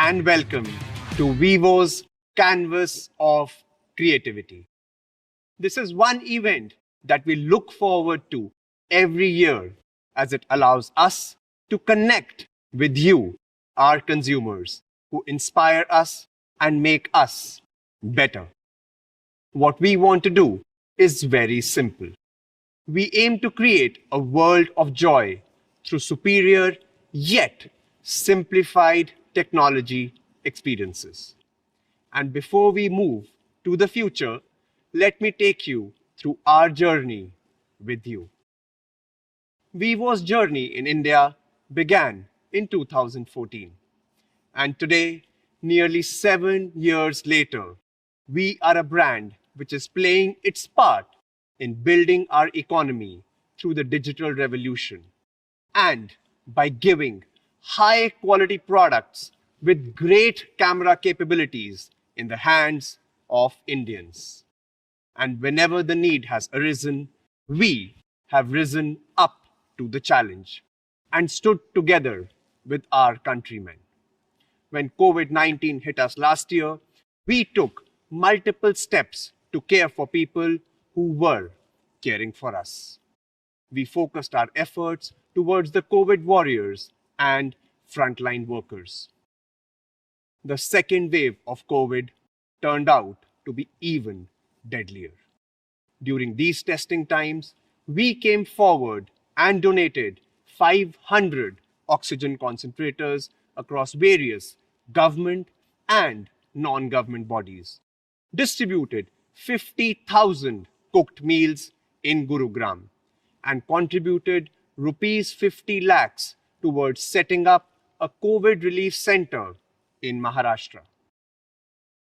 and welcome to Vivo's Canvas of Creativity. This is one event that we look forward to every year as it allows us to connect with you, our consumers, who inspire us and make us better. What we want to do is very simple. We aim to create a world of joy through superior yet simplified technology experiences. And before we move to the future, let me take you through our journey with you. Vivo's journey in India began in 2014. And today, nearly 7 years later, we are a brand which is playing its part in building our economy through the digital revolution and by giving high quality products with great camera capabilities in the hands of Indians. And whenever the need has arisen, we have risen up to the challenge and stood together with our countrymen. When COVID-19 hit us last year, we took multiple steps to care for people who were caring for us. We focused our efforts towards the COVID warriors and frontline workers. The second wave of COVID turned out to be even deadlier. During these testing times, we came forward and donated 500 oxygen concentrators across various government and non-government bodies, distributed 50,000 cooked meals in Gurugram, and contributed rupees 50 lakhs towards setting up a COVID relief center in Maharashtra.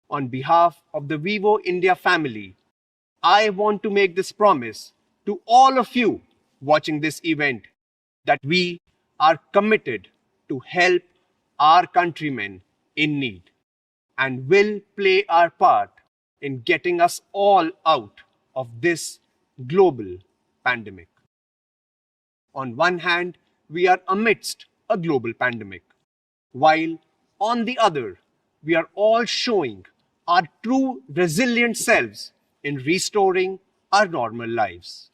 On behalf of the Vivo India family, I want to make this promise to all of you watching this event that we are committed to help our countrymen in need and will play our part in getting us all out of this global pandemic. On one hand, we are amidst a global pandemic, while on the other, we are all showing our true resilient selves in restoring our normal lives.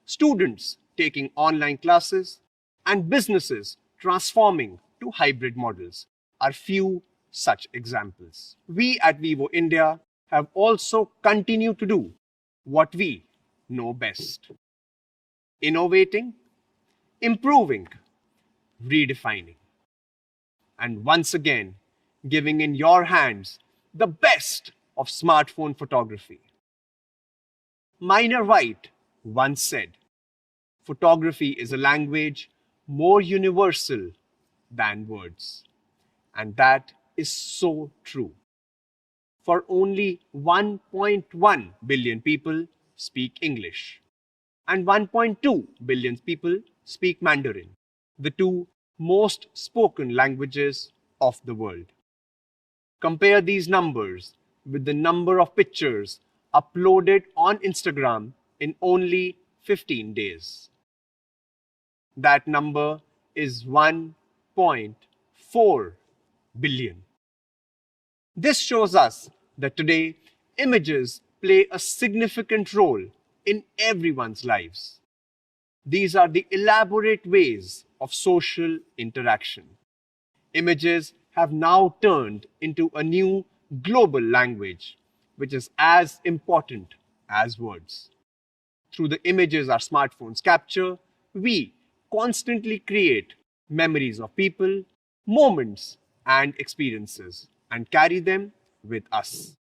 Students taking online classes and businesses transforming to hybrid models are few such examples. We at Vivo India have also continued to do what we know best: innovating, improving, redefining, and once again giving in your hands the best of smartphone photography. Minor White once said, "Photography is a language more universal than words." And that is so true. For only 1.1 billion people speak English, and 1.2 billion people speak Mandarin, the two most spoken languages of the world. Compare these numbers with the number of pictures uploaded on Instagram in only 15 days. That number is 1.4 billion. This shows us that today images play a significant role in everyone's lives. These are the elaborate ways of social interaction. Images have now turned into a new global language, which is as important as words. Through the images our smartphones capture, we constantly create memories of people, moments, and experiences, and carry them with us.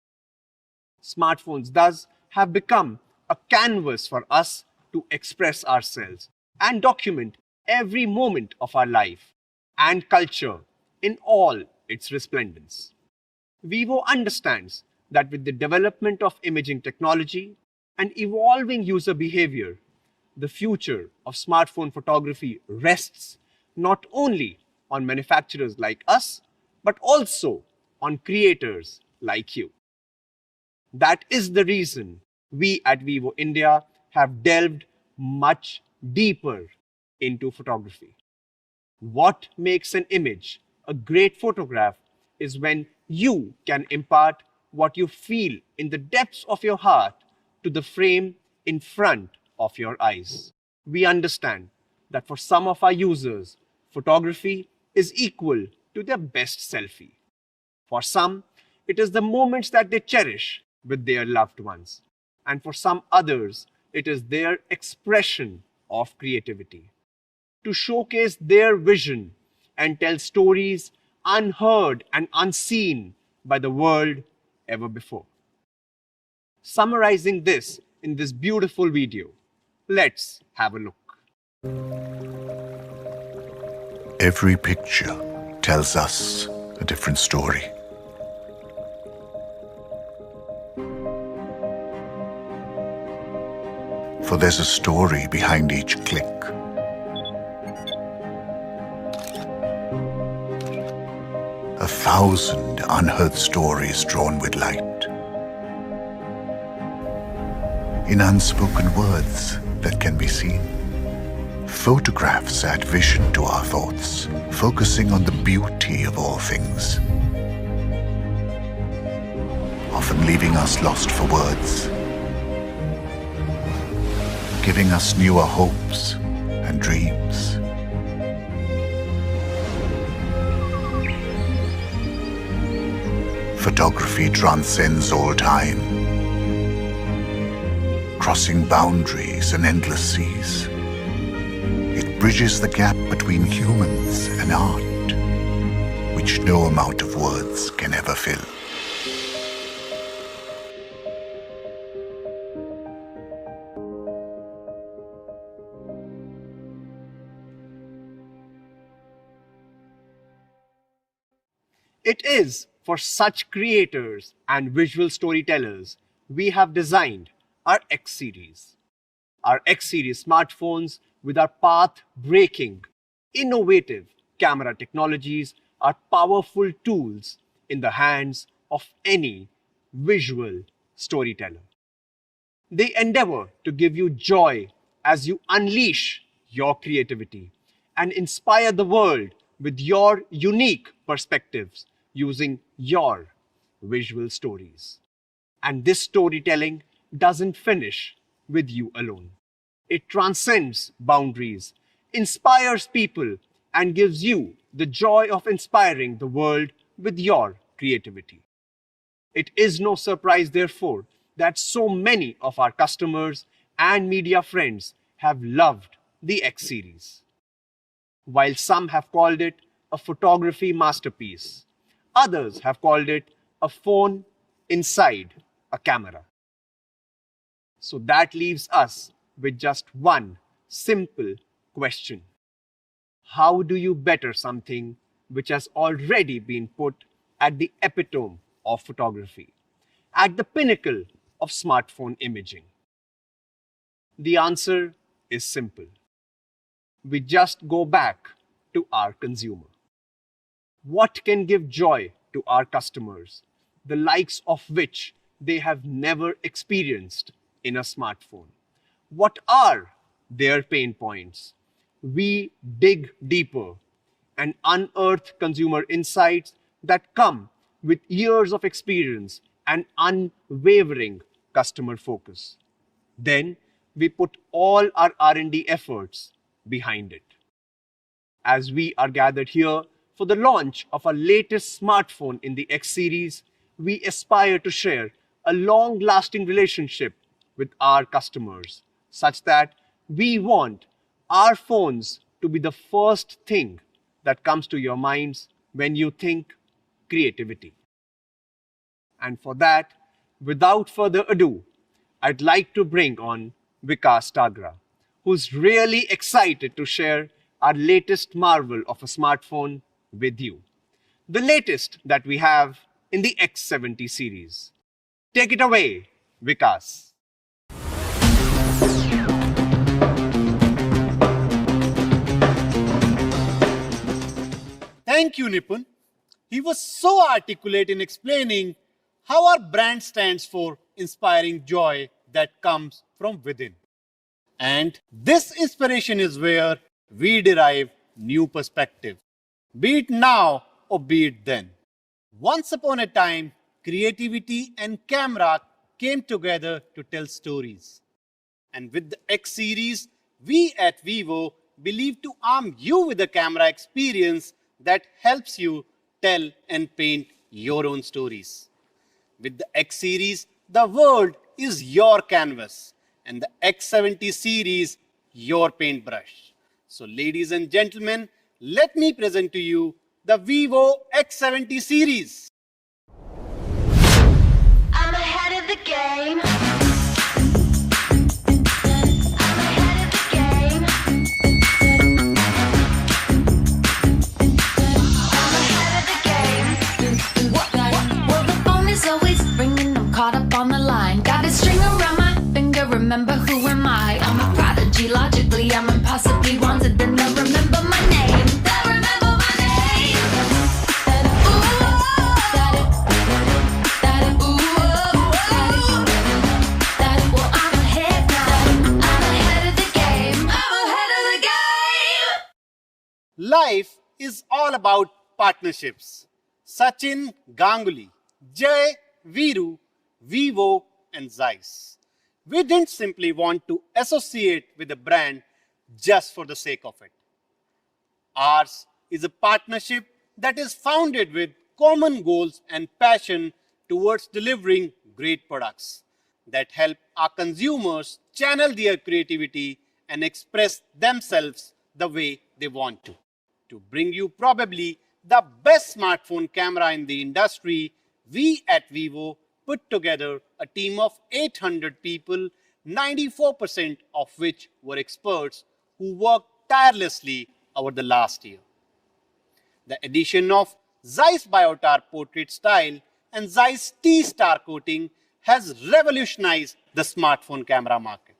Smartphones thus have become a canvas for us to express ourselves and document every moment of our life and culture in all its resplendence. Vivo understands that with the development of imaging technology and evolving user behavior, the future of smartphone photography rests not only on manufacturers like us, but also on creators like you. That is the reason we at Vivo India have delved much deeper into photography. What makes an image a great photograph is when you can impart what you feel in the depths of your heart to the frame in front of your eyes. We understand that for some of our users, photography is equal to their best selfie. For some, it is the moments that they cherish with their loved ones. And for some others, it is their expression of creativity to showcase their vision and tell stories unheard and unseen by the world ever before. Summarizing this in this beautiful video, let's have a look. Every picture tells us a different story. For there's a story behind each click. A thousand unheard stories drawn with light. In unspoken words that can be seen. Photographs add vision to our thoughts, focusing on the beauty of all things. Often leaving us lost for words. Giving us newer hopes and dreams. Photography transcends all time, crossing boundaries and endless seas. It bridges the gap between humans and art, which no amount of words can ever fill. It is for such creators and visual storytellers we have designed our X series. Our X series smartphones with our path-breaking, innovative camera technologies are powerful tools in the hands of any visual storyteller. They endeavor to give you joy as you unleash your creativity and inspire the world with your unique perspectives using your visual stories. And this storytelling doesn't finish with you alone. It transcends boundaries, inspires people, and gives you the joy of inspiring the world with your creativity. It is no surprise, therefore, that so many of our customers and media friends have loved the X series. While some have called it a photography masterpiece, others have called it a phone inside a camera. So that leaves us with just one simple question. How do you better something which has already been put at the epitome of photography, at the pinnacle of smartphone imaging? The answer is simple. We just go back to our consumer. What can give joy to our customers, the likes of which they have never experienced in a smartphone? What are their pain points? We dig deeper and unearth consumer insights that come with years of experience and unwavering customer focus. Then we put all our R&D efforts behind it. As we are gathered here for the launch of our latest smartphone in the X series, we aspire to share a long-lasting relationship with our customers, such that we want our phones to be the first thing that comes to your minds when you think creativity. And for that, without further ado, I'd like to bring on Vikas Tagra, who's really excited to share our latest marvel of a smartphone with you. The latest that we have in the X70 series. Take it away, Vikas. Thank you, Nipun. He was so articulate in explaining how our brand stands for inspiring joy that comes from within. And this inspiration is where we derive new perspective, be it now or be it then. Once upon a time, creativity and camera came together to tell stories. And with the X series, we at Vivo believe to arm you with a camera experience that helps you tell and paint your own stories. With the X series, the world is your canvas and the X70 series your paintbrush. So ladies and gentlemen, let me present to you the Vivo X70 series. I'm ahead of the game. Remember who am I? I'm a prodigy, logically I'm impossibly wanted. Then they'll remember my name. They'll remember my name. Well, I'm ahead now. I'm ahead of the game. I'm ahead of the game. Life is all about partnerships. Sachin, Ganguly, Jay, Viru, Vivo, and Zeiss. We didn't simply want to associate with a brand just for the sake of it. Ours is a partnership that is founded with common goals and passion towards delivering great products that help our consumers channel their creativity and express themselves the way they want to bring you probably the best smartphone camera in the industry, we at Vivo put together a team of 800 people, 94% of which were experts who worked tirelessly over the last year. The addition of Zeiss Biotar portrait style and Zeiss T-Star coating has revolutionized the smartphone camera market.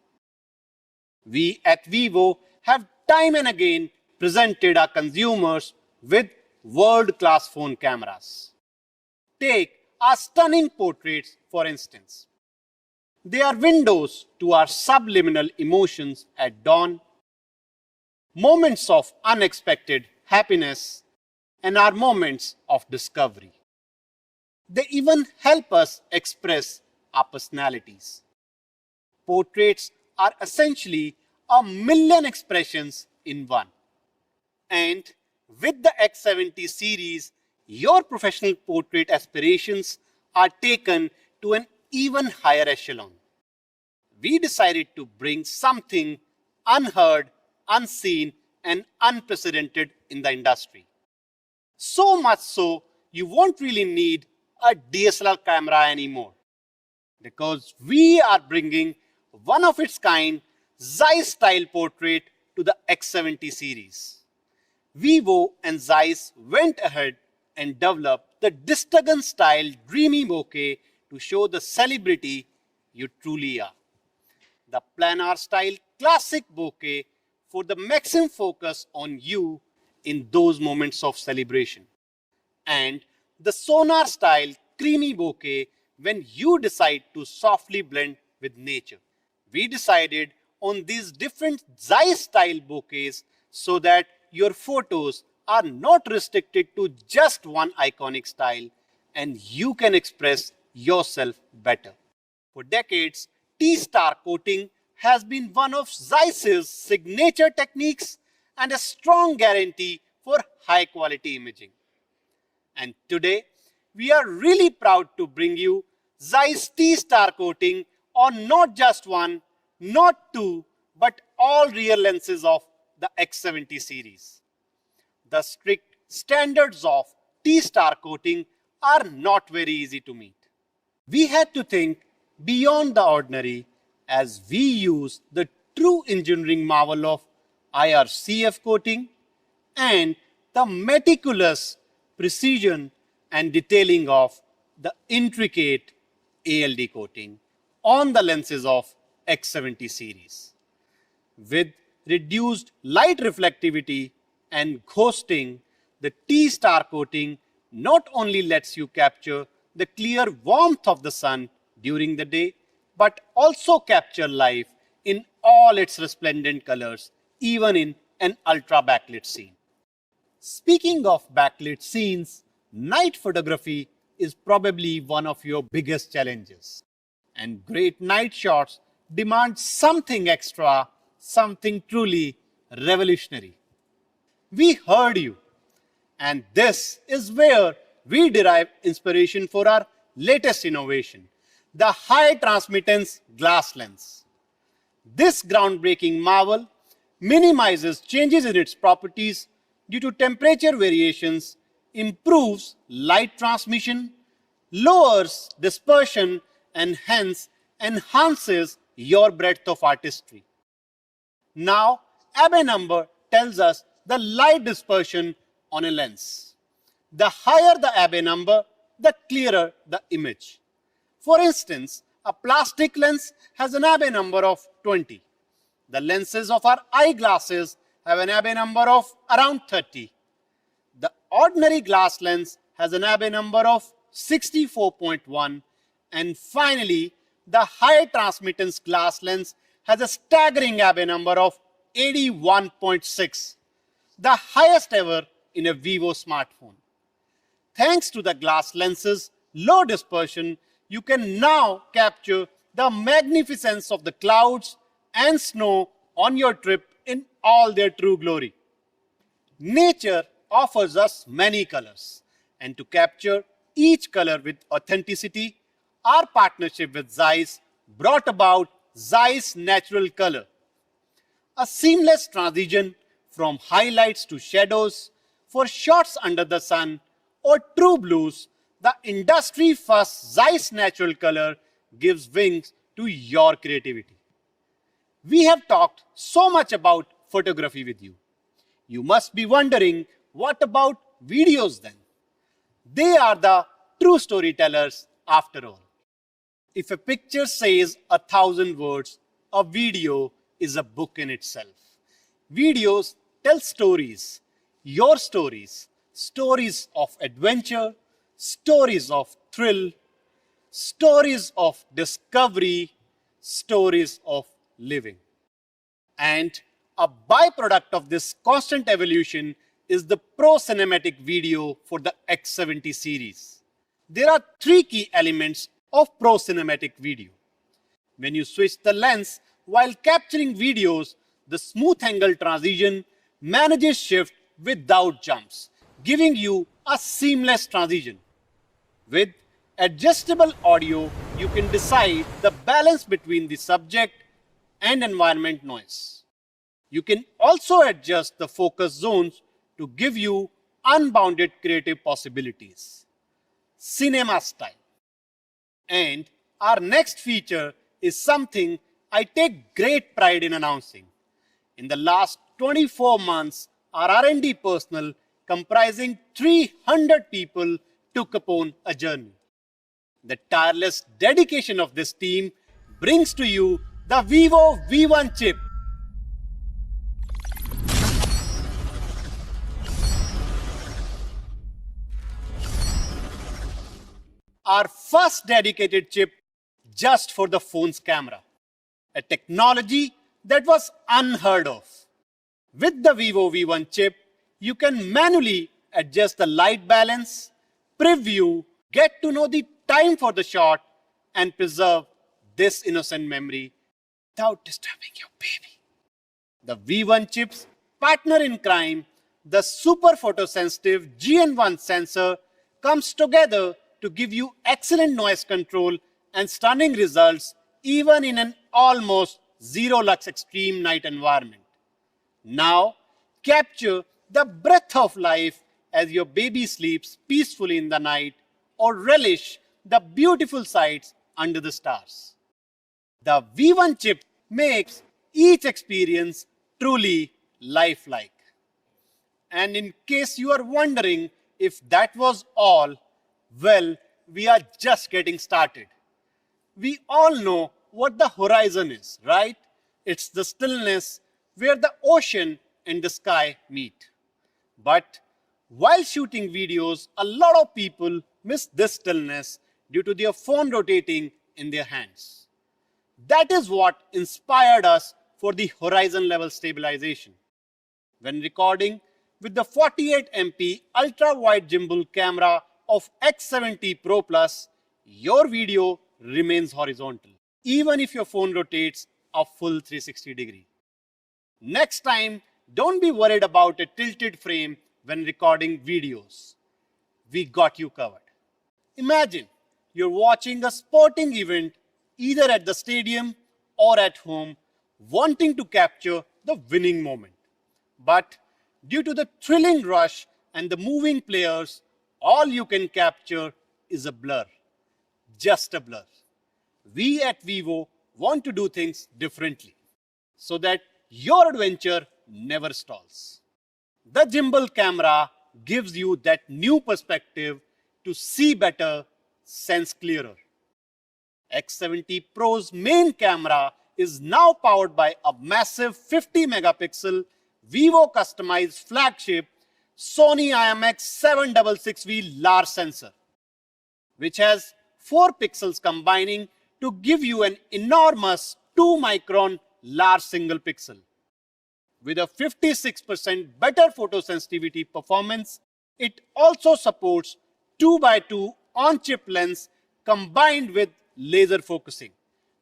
We at Vivo have time and again presented our consumers with world-class phone cameras. Take our stunning portraits, for instance. They are windows to our subliminal emotions at dawn, moments of unexpected happiness, and our moments of discovery. They even help us express our personalities. Portraits are essentially a million expressions in one. And with the X70 series, your professional portrait aspirations are taken to an even higher echelon. We decided to bring something unheard, unseen, and unprecedented in the industry. So much so, you won't really need a DSLR camera anymore, because we are bringing one of its kind Zeiss style portrait to the X70 series. Vivo and Zeiss went ahead and developed the Distagon style dreamy bokeh to show the celebrity you truly are. The planar style classic bokeh for the maximum focus on you in those moments of celebration. And the sonar style creamy bokeh when you decide to softly blend with nature. We decided on these different Zeiss style bokehs so that your photos are not restricted to just one iconic style and you can express yourself better. For decades, T-Star coating has been one of Zeiss's signature techniques and a strong guarantee for high quality imaging. And today, we are really proud to bring you Zeiss T-Star coating on not just one, not two, but all rear lenses of the X70 series. The strict standards of T-Star coating are not very easy to meet. We had to think beyond the ordinary as we use the true engineering marvel of IRCF coating and the meticulous precision and detailing of the intricate ALD coating on the lenses of X70 series. With reduced light reflectivity and ghosting, the T-Star coating not only lets you capture the clear warmth of the sun during the day, but also capture life in all its resplendent colors, even in an ultra backlit scene. Speaking of backlit scenes, night photography is probably one of your biggest challenges. And great night shots demand something extra, something truly revolutionary. We heard you. And this is where we derive inspiration for our latest innovation, the high transmittance glass lens. This groundbreaking marvel minimizes changes in its properties due to temperature variations, improves light transmission, lowers dispersion, and hence enhances your breadth of artistry. Now, Abbe number tells us the light dispersion on a lens. The higher the Abbe number, the clearer the image. For instance, a plastic lens has an Abbe number of 20. The lenses of our eyeglasses have an Abbe number of around 30. The ordinary glass lens has an Abbe number of 64.1. And finally, the high transmittance glass lens has a staggering Abbe number of 81.6, the highest ever in a VIVO smartphone. Thanks to the glass lens's low dispersion, you can now capture the magnificence of the clouds and snow on your trip in all their true glory. Nature offers us many colors, and to capture each color with authenticity, our partnership with Zeiss brought about Zeiss Natural Color, a seamless transition from highlights to shadows for shots under the sun or true blues. The industry-first Zeiss Natural Color gives wings to your creativity. We have talked so much about photography with you. You must be wondering, what about videos then? They are the true storytellers after all. If a picture says 1,000 words, a video is a book in itself. Videos tell stories, your stories, stories of adventure, stories of thrill, stories of discovery, stories of living. And a byproduct of this constant evolution is the Pro Cinematic Video for the X70 series. There are three key elements of Pro Cinematic Video. When you switch the lens while capturing videos, the smooth angle transition manages shift without jumps, giving you a seamless transition. With adjustable audio, you can decide the balance between the subject and environment noise. You can also adjust the focus zones to give you unbounded creative possibilities. Cinema style. And our next feature is something I take great pride in announcing. In the last 24 months, our R&D personnel comprising 300 people took upon a journey. The tireless dedication of this team brings to you the VIVO V1 chip. Our first dedicated chip just for the phone's camera, a technology that was unheard of. With the VIVO V1 chip, you can manually adjust the light balance, preview, get to know the time for the shot, and preserve this innocent memory without disturbing your baby. The V1 chip's partner in crime, the super photosensitive GN1 sensor, comes together to give you excellent noise control and stunning results even in an almost zero lux extreme night environment. Now, capture the breath of life as your baby sleeps peacefully in the night, or relish the beautiful sights under the stars. The V1 chip makes each experience truly lifelike. And in case you are wondering if that was all, well, we are just getting started. We all know what the horizon is, right? It's the stillness where the ocean and the sky meet. But while shooting videos, a lot of people miss this stillness due to their phone rotating in their hands. That is what inspired us for the horizon level stabilization. When recording, with the 48 MP ultra-wide gimbal camera of X70 Pro Plus, your video remains horizontal, even if your phone rotates a full 360 degree. Next time, don't be worried about a tilted frame when recording videos. We got you covered. Imagine you're watching a sporting event either at the stadium or at home, wanting to capture the winning moment. But due to the thrilling rush and the moving players, all you can capture is a blur. Just a blur. We at Vivo want to do things differently so that your adventure never stalls. The gimbal camera gives you that new perspective to see better, sense clearer. X70 Pro's main camera is now powered by a massive 50 megapixel Vivo customized flagship Sony IMX766V LAR sensor, which has 4 pixels combining to give you an enormous 2 micron LAR single pixel. With a 56% better photosensitivity performance, it also supports 2x2 on-chip lens combined with laser focusing,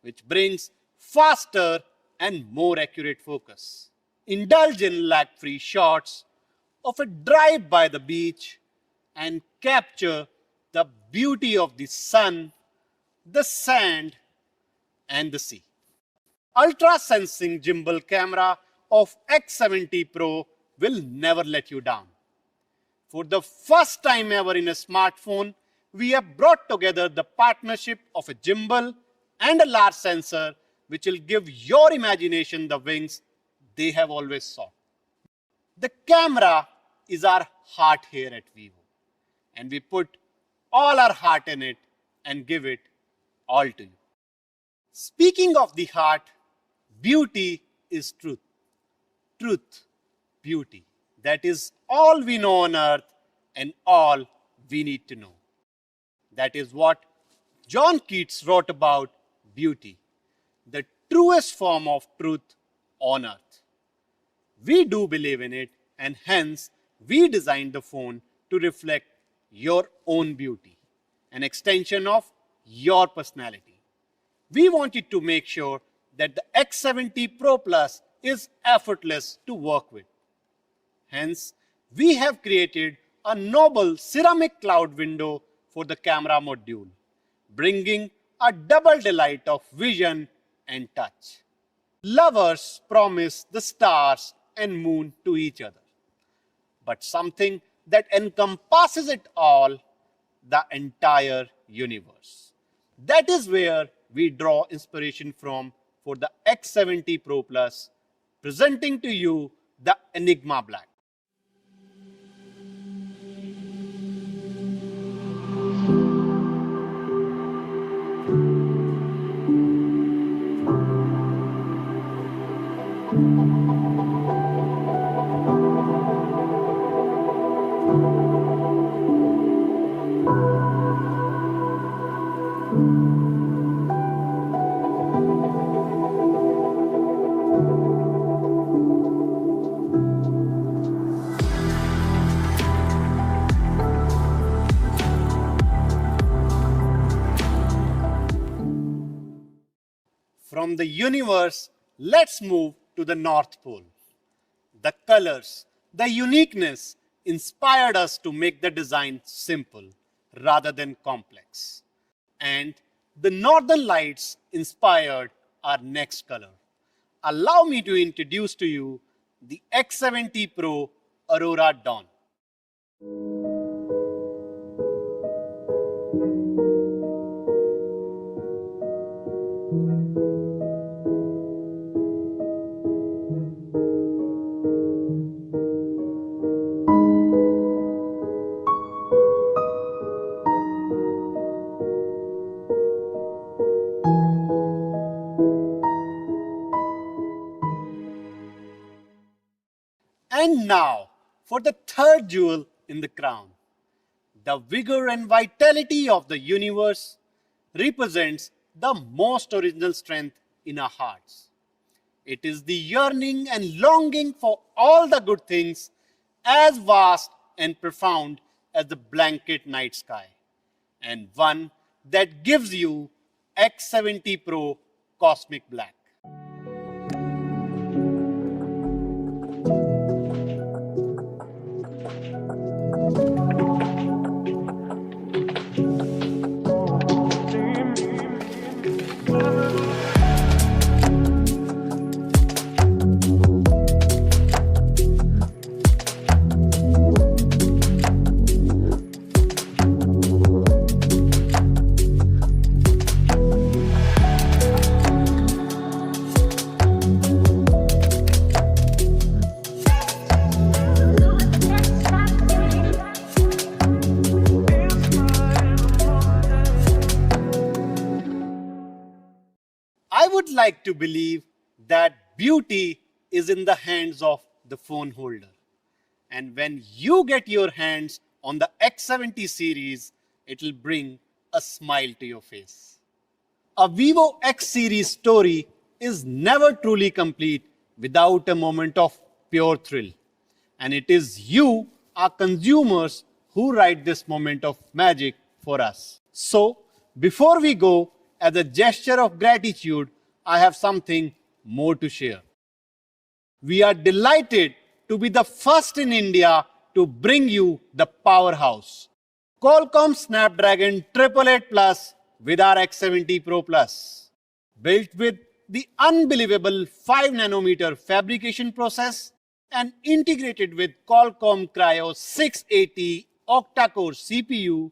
which brings faster and more accurate focus. Indulge in lag-free shots of a drive by the beach and capture the beauty of the sun, the sand, and the sea. Ultra-sensing gimbal camera of X70 Pro will never let you down. For the first time ever in a smartphone, we have brought together the partnership of a gimbal and a LAR sensor, which will give your imagination the wings they have always sought. The camera is our heart here at Vivo, and we put all our heart in it and give it all to you. Speaking of the heart, beauty is truth. Truth, beauty. That is all we know on earth and all we need to know. That is what John Keats wrote about beauty, the truest form of truth on earth. We do believe in it, and hence we designed the phone to reflect your own beauty, an extension of your personality. We wanted to make sure that the X70 Pro Plus is effortless to work with. Hence, we have created a noble ceramic cloud window for the camera module, bringing a double delight of vision and touch. Lovers promise the stars and moon to each other, but something that encompasses it all, the entire universe. That is where we draw inspiration from for the X70 Pro Plus, presenting to you the Enigma Black. From the universe, let's move to the North Pole. The colors, the uniqueness inspired us to make the design simple rather than complex. And the Northern Lights inspired our next color. Allow me to introduce to you the X70 Pro Aurora Dawn. And now, for the third jewel in the crown. The vigor and vitality of the universe represents the most original strength in our hearts. It is the yearning and longing for all the good things as vast and profound as the blanket night sky, and one that gives you X70 Pro Cosmic Black. I would like to believe that beauty is in the hands of the phone holder. And when you get your hands on the X70 series, it'll bring a smile to your face. A VIVO X series story is never truly complete without a moment of pure thrill. And it is you, our consumers, who write this moment of magic for us. So, before we go, as a gesture of gratitude, I have something more to share. We are delighted to be the first in India to bring you the powerhouse, Qualcomm Snapdragon 888 Plus with our X70 Pro Plus. Built with the unbelievable 5nm fabrication process and integrated with Qualcomm Cryo 680 octa-core CPU,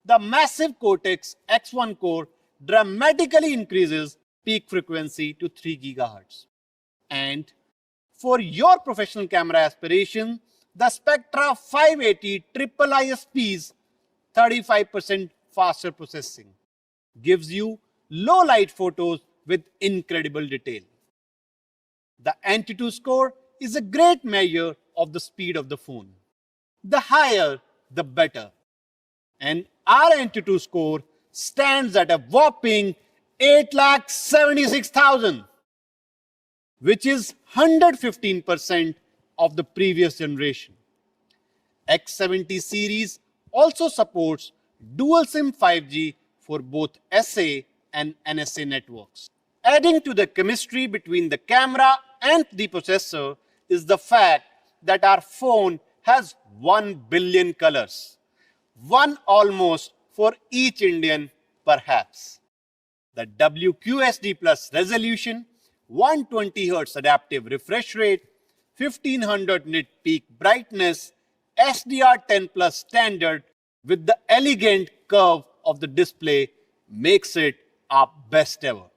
the massive Cortex X1 core dramatically increases peak frequency to 3 GHz. And for your professional camera aspiration, the Spectra 580 triple ISP's 35% faster processing gives you low light photos with incredible detail. The Antutu score is a great measure of the speed of the phone. The higher, the better. And our Antutu score stands at a whopping 8,76,000, which is 115% of the previous generation. X70 series also supports dual SIM 5G for both SA and NSA networks. Adding to the chemistry between the camera and the processor is the fact that our phone has 1 billion colors, one almost for each Indian perhaps. The WQHD Plus resolution, 120 Hz adaptive refresh rate, 1500 nit peak brightness, SDR10 Plus standard with the elegant curve of the display makes it our best ever.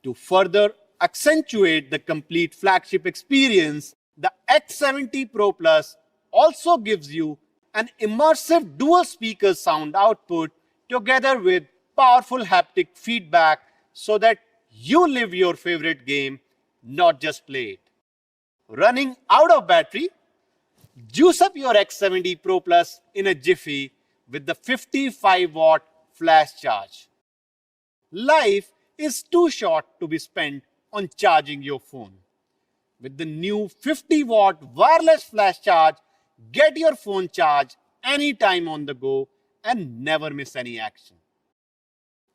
To further accentuate the complete flagship experience, the X70 Pro Plus also gives you an immersive dual speaker sound output together with powerful haptic feedback so that you live your favorite game, not just play it. Running out of battery? Juice up your X70 Pro Plus in a jiffy with the 55-watt flash charge. Life is too short to be spent on charging your phone. With the new 50-watt wireless flash charge, get your phone charged anytime on the go and never miss any action.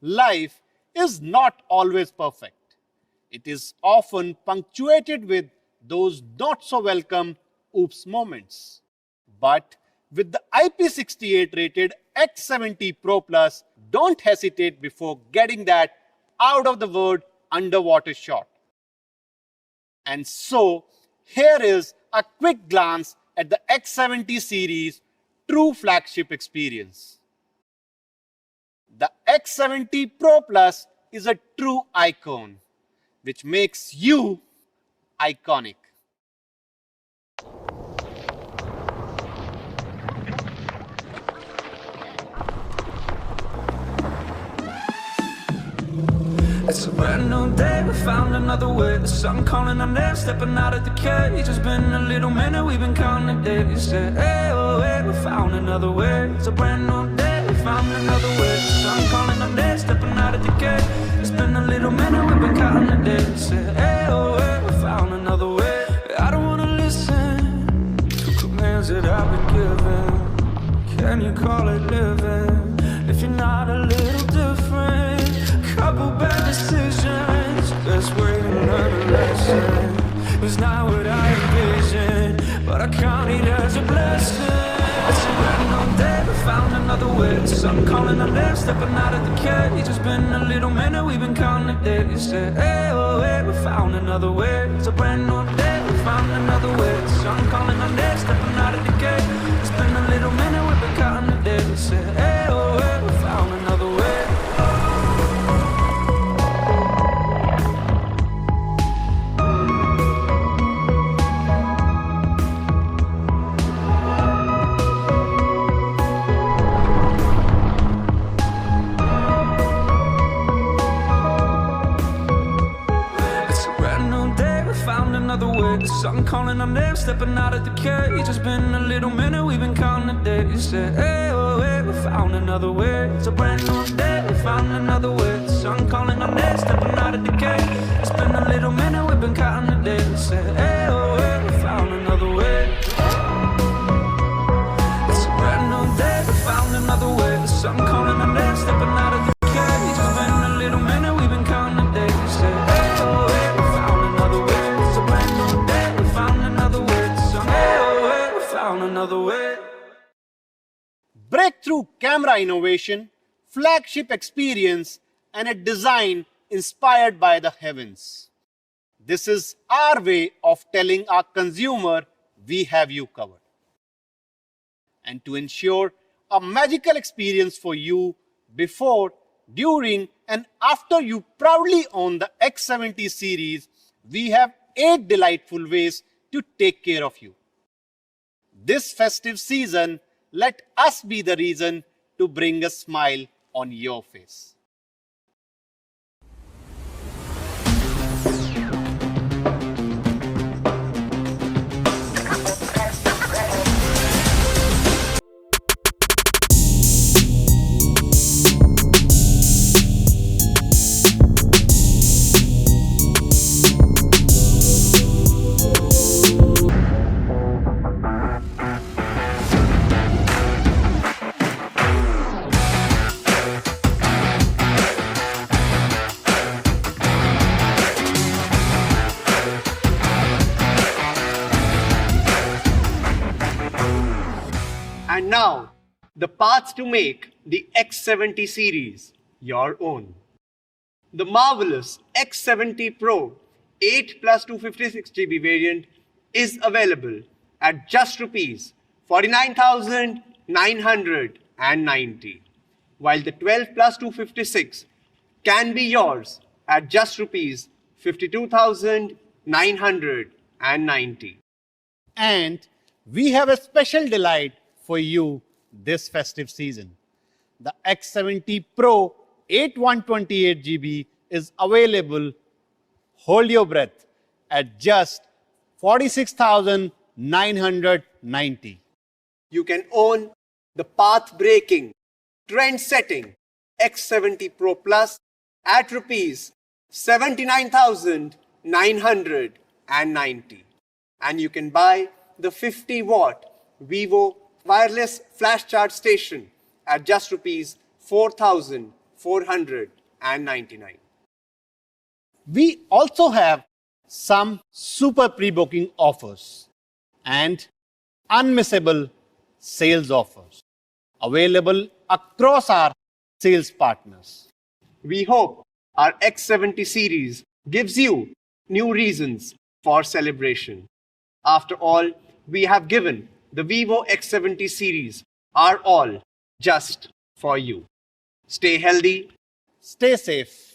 Life is not always perfect. It is often punctuated with those not so welcome oops moments. But with the IP68 rated X70 Pro Plus, don't hesitate before getting that out of the word underwater shot. And so, here is a quick glance at the X70 series true flagship experience. The X70 Pro Plus is a true icon, which makes you iconic. It's a brand new day, we found another way. The sun calling our name, stepping out of the cage. It's been a little minute, we've been counting the days. Said, hey, oh, hey, we found another way. It's a brand new day, we found another way. The sun calling our name, stepping out of the cage. It's been a little minute, we've been counting the days. Said, hey, oh, hey, we found another way. I don't wanna listen can you call it living? If you're not a little different, couple bad decisions, best way to learn a lesson. It was not what I envisioned, but I count it as a blessing. It's a random day, we found another way. The sun calling on there, stepping out of the cage. Just been a little minute, we've been counting the days. You said, hey, oh, hey, we found another way. It's a brand new day, we found another way. The sun calling on there, stepping out of the cage. It's been a little minute, we've been counting the days. You said, hey, oh, hey, we found another way. Another way, the sun calling on them, stepping out of the cage. It's been a little minute, we've been counting the days. You said, hey, oh, hey, we found another way. It's a brand new day, we found another way. The sun calling on them, stepping out of the cage. It's been a little minute, we've been counting the days. You said, hey, oh, hey, we found another way. It's a brand new day, we found another way. The sun calling on them, stepping out of the cage. It's been a little minute, we've been counting the days. You said, hey, oh, hey, we found another way. Another way. Breakthrough camera innovation, flagship experience, and a design inspired by the heavens. This is our way of telling our consumer we have you covered. And to ensure a magical experience for you before, during, and after you proudly own the X70 series, we have 8 delightful ways to take care of you. This festive season, let us be the reason to bring a smile on your face. And now, the path to make the X70 series your own. The marvelous X70 Pro 8 plus 256GB variant is available at just Rs 49,990, while the 12 plus 256 can be yours at just Rs 52,990. And we have a special delight for you this festive season. The X70 Pro 8128GB is available, hold your breath, at just 46,990. You can own the path-breaking, trend-setting X70 Pro Plus at Rs 79,990. And you can buy the 50-watt VIVO wireless flash charge station at just Rs 4,499. We also have some super pre-booking offers and unmissable sales offers available across our sales partners. We hope our X70 series gives you new reasons for celebration. After all, we have given the VIVO X70 series our all just for you. Stay healthy, Stay safe.